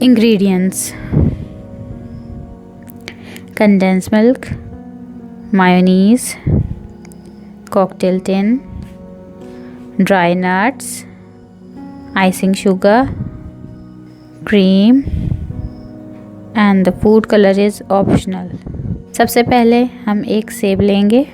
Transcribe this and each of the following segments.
Ingredients: condensed milk, mayonnaise, cocktail tin, dry nuts, icing sugar, cream, and the food color is optional. सबसे पहले हम एक सेब लेंगे।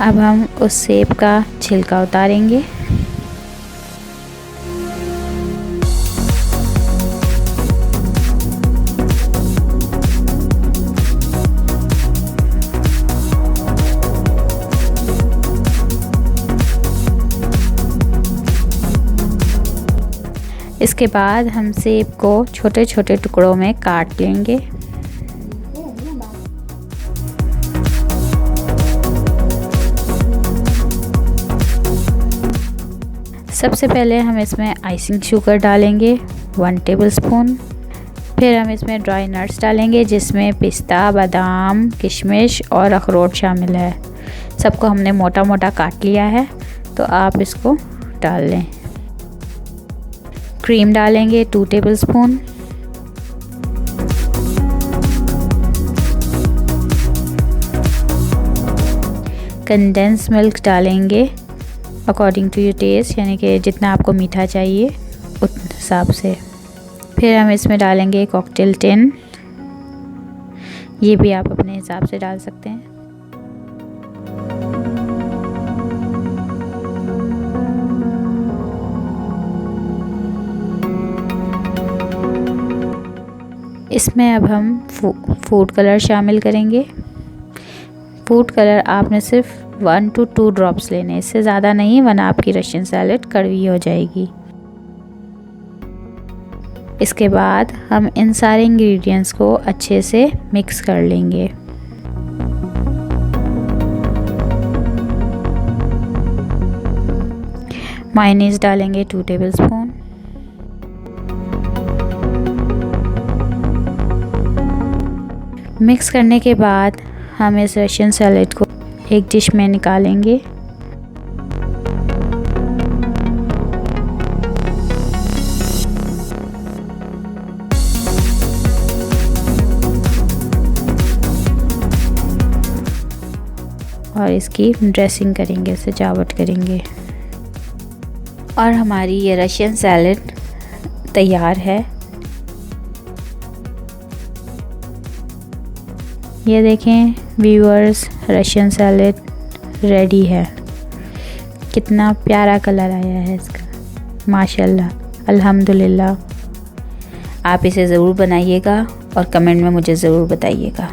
अब हम उस सेब का छिलका उतारेंगे। इसके बाद हम सेब को छोटे छोटे टुकड़ों में काट लेंगे। सबसे पहले हम इसमें आइसिंग शुगर डालेंगे 1 टेबलस्पून। फिर हम इसमें ड्राई नट्स डालेंगे जिसमें पिस्ता, बादाम, किशमिश और अखरोट शामिल है। सबको हमने मोटा मोटा काट लिया है, तो आप इसको डाल लें। क्रीम डालेंगे 2 टेबलस्पून। कंडेंस मिल्क डालेंगे अकॉर्डिंग टू योर टेस्ट, यानी कि जितना आपको मीठा चाहिए उस हिसाब से। फिर हम इसमें डालेंगे कॉकटेल टिन, ये भी आप अपने हिसाब से डाल सकते हैं। इसमें अब हम फूड कलर शामिल करेंगे। फूड कलर आपने सिर्फ 1 to 2 ड्रॉप्स लेने, इससे ज़्यादा नहीं, वरना आपकी रशियन सैलेड कड़वी हो जाएगी। इसके बाद हम इन सारे इंग्रेडिएंट्स को अच्छे से मिक्स कर लेंगे। मायोनीज डालेंगे 2 टेबलस्पून। मिक्स करने के बाद हम इस रशियन सैलेड को एक डिश में निकालेंगे। और इसकी ड्रेसिंग करेंगे, सजावट करेंगे। और हमारी ये रशियन सैलेड तैयार है। ये देखें व्यूअर्स, रशियन सैलेड रेडी है। कितना प्यारा कलर आया है इसका, माशाल्लाह, अल्हम्दुलिल्लाह। आप इसे ज़रूर बनाइएगा और कमेंट में मुझे ज़रूर बताइएगा।